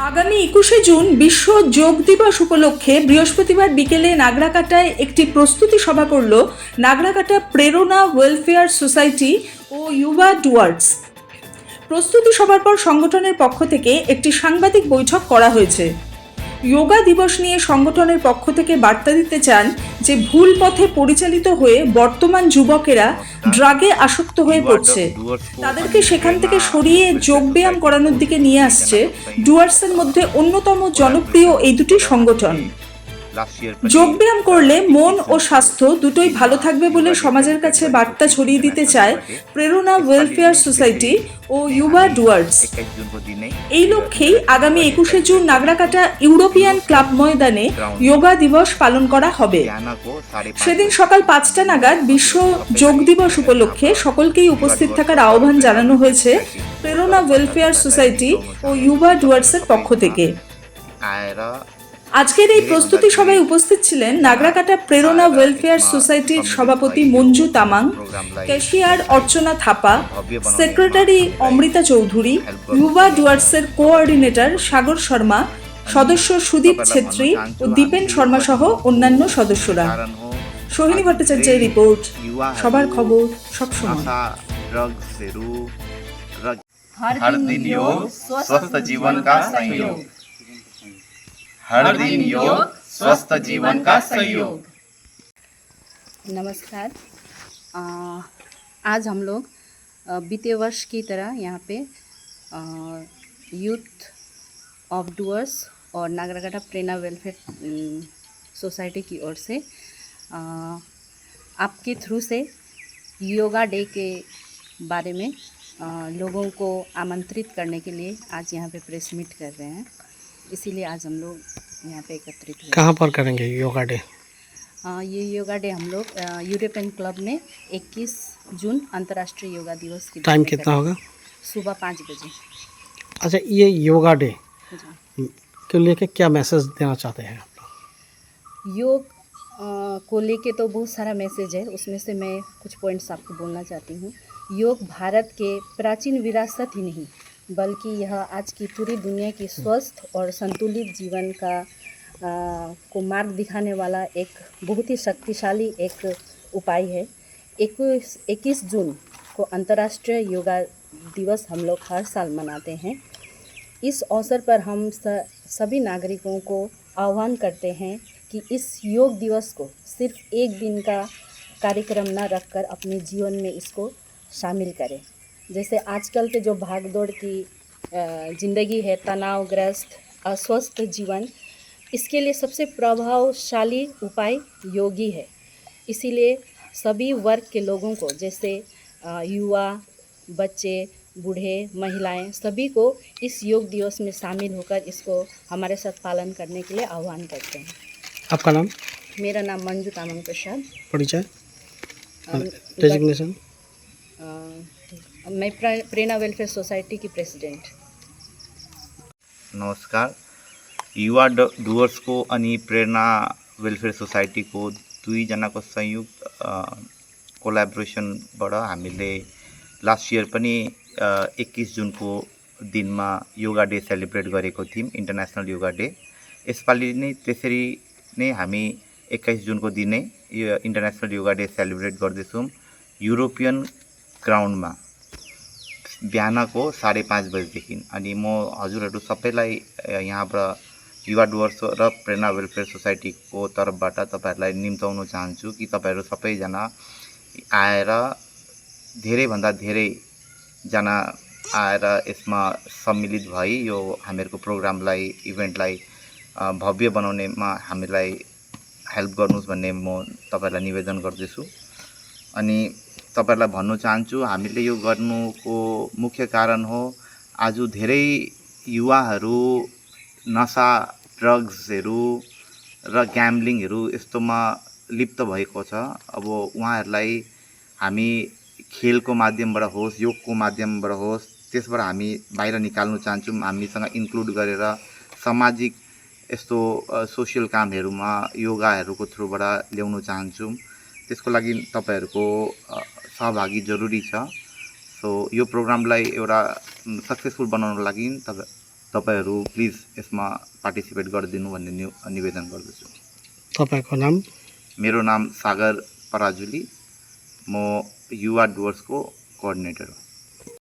আগামী 21শে জুন বিশ্ব যোগ দিবস উপলক্ষে বৃহস্পতিবার বিকেলে নাগরাকাটায় একটি প্রস্তুতি সভা করল নাগরাকাটা প্রেরণা ওয়েলফেয়ার সোসাইটি ও ইউবা ডুয়ার্স। প্রস্তুতি সভার পর সংগঠনের পক্ষ থেকে একটি সাংবাদিক বৈঠক করা হয়েছে। যোগা দিবস নিয়ে সংগঠনের পক্ষ থেকে বার্তা দিতে চান যে ভুল পথে পরিচালিত হয়ে বর্তমান যুবকেরা ড্রাগে আসক্ত হয়ে পড়ছে, তাদেরকে সেখান থেকে সরিয়ে যোগব্যায়াম করানোর দিকে নিয়ে আসছে ডুয়ার্সের মধ্যে অন্যতম জনপ্রিয় এই দুটি সংগঠন। যোগব্যায়াম করলে মন ও স্বাস্থ্য দুটোই ভালো থাকবে বলে সমাজের কাছে বার্তা ছড়িয়ে দিতে চায় প্রেরণা ওয়েলফেয়ার সোসাইটি ও ইউবা ডুয়ার্স। এই লক্ষ্যেই আগামী 21শে জুন নাগরাকাটা ইউরোপিয়ান ক্লাব ময়দানে যোগা দিবস পালন করা হবে। সেদিন সকাল 5টা নাগাদ বিশ্ব যোগ দিবস উপলক্ষে সকলকেই উপস্থিত থাকার আহ্বান জানানো হয়েছে প্রেরণা ওয়েলফেয়ার সোসাইটি ও ইউবা ডুয়ার্সের পক্ষ থেকে। আজকের এই প্রস্তুতি সভায় উপস্থিত ছিলেন নাগরাকাটা প্রেরণা ওয়েলফেয়ার সোসাইটির সভাপতি মঞ্জু তামাং, ক্যাশিয়ার অর্চনা থাপা, সেক্রেটারি অমৃতা চৌধুরী, ইউবা ডুয়ার্সের কোঅর্ডিনেটর সাগর শর্মা, সদস্য সুদীপ ছেত্রী ও দীপেন শর্মা সহ অন্যান্য সদস্যরা। সোহিনী ভট্টাচার্যের রিপোর্ট, সবার খবর সবসময়। हर दिन योग स्वस्थ जीवन का संयोग। हर दिन योग स्वस्थ जीवन का संयोग। नमस्कार। आज हम लोग बीते वर्ष की तरह यहाँ पे यूथ ऑफ डुअर्स और नागराकाटा प्रेरणा वेलफेयर सोसाइटी की ओर से आपके थ्रू से योगा डे के बारे में लोगों को आमंत्रित करने के लिए आज यहाँ पे प्रेस मीट कर रहे हैं। इसीलिए आज हम लोग यहाँ पे एकत्रित हुए। कहाँ पर करेंगे योगा डे? ये योगा डे हम लोग यूरोपियन क्लब में 21 जून अंतर्राष्ट्रीय योगा दिवस की टाइम कितना होगा? सुबह 5 बजे। अच्छा, ये योगा डे को लेके क्या मैसेज देना चाहते हैं आप लोग? योग को लेके तो बहुत सारा मैसेज है, उसमें से मैं कुछ पॉइंट्स आपको बोलना चाहती हूँ। योग भारत के प्राचीन विरासत ही नहीं बल्कि यह आज की पूरी दुनिया की स्वस्थ और संतुलित जीवन का को मार्ग दिखाने वाला एक बहुत ही शक्तिशाली एक उपाय है। 21 जून को अंतर्राष्ट्रीय योगा दिवस हम लोग हर साल मनाते हैं। इस अवसर पर हम सभी नागरिकों को आह्वान करते हैं कि इस योग दिवस को सिर्फ एक दिन का कार्यक्रम न रखकर अपने जीवन में इसको शामिल करें। जैसे आजकल के जो भागदौड़ की ज़िंदगी है, तनावग्रस्त अस्वस्थ जीवन, इसके लिए सबसे प्रभावशाली उपाय योग ही है। इसीलिए सभी वर्ग के लोगों को, जैसे युवा, बच्चे, बूढ़े, महिलाएं, सभी को इस योग दिवस में शामिल होकर इसको हमारे साथ पालन करने के लिए आह्वान करते हैं। आपका नाम? मेरा नाम मंजू तामंग प्रसाद। परिचय, डेजिग्नेशन? मैं प्रेरणा वेलफेयर सोसाइटी की प्रेसिडेंट। नमस्कार। युवा डुअर्स को अनि प्रेरणा वेलफेयर सोसाइटी को दुईजनाको संयुक्त कोलाबोरेसनबाट हामीले लास्ट इयर पनि 21 जुनको दिनमा योगा डे सेलिब्रेट गरेको थियौँ, इन्टरनेसनल योगा डे। यसपालि नै त्यसरी नै हामी 21 जुनको दिनै यो इन्टरनेसनल योगा डे सेलिब्रेट गर्दैछौँ युरोपियन ग्राउन्डमा बिहानको 5:30 बजेदेखि। अनि म हजुरहरू सबैलाई यहाँबाट युवा डुअर्स र प्रेरणा वेलफेयर सोसाइटीको तर्फबाट तपाईँहरूलाई निम्ताउन चाहन्छु कि तपाईँहरू सबैजना आएर धेरैभन्दा धेरैजना आएर यसमा सम्मिलित भई यो हामीहरूको प्रोग्रामलाई, इभेन्टलाई भव्य बनाउनेमा हामीलाई हेल्प गर्नुहोस् भन्ने म तपाईँहरूलाई निवेदन गर्दैछु। अनि तपाईहरुलाई भन्न चाहन्छु हामीले यो गर्नुको मुख्य कारण हो आज धेरै युवाहरू नशा, ड्रग्सहरू र ग्याम्बलिङहरू यस्तोमा लिप्त भएको छ। अब उहाँहरूलाई हामी खेलको माध्यमबाट होस्, योगको माध्यमबाट होस्, त्यसबाट हामी बाहिर निकाल्न चाहन्छौँ। हामीसँग इन्क्लुड गरेर सामाजिक यस्तो सोशल कामहरूमा योगाहरूको थ्रुबाट ल्याउन चाहन्छौँ। त्यसको लागि तपाईहरुको सहभागी जरुरी छ। सो यो प्रोग्रामलाई एउटा सक्सेसफुल बनाउनको लागि तपाईँहरू प्लिज यसमा पार्टिसिपेट गरिदिनु भन्ने निवेदन गर्दछु। तपाईँको नाम? मेरो नाम सागर पराजुली, म युवा डुवर्सको कोअर्डिनेटर हो।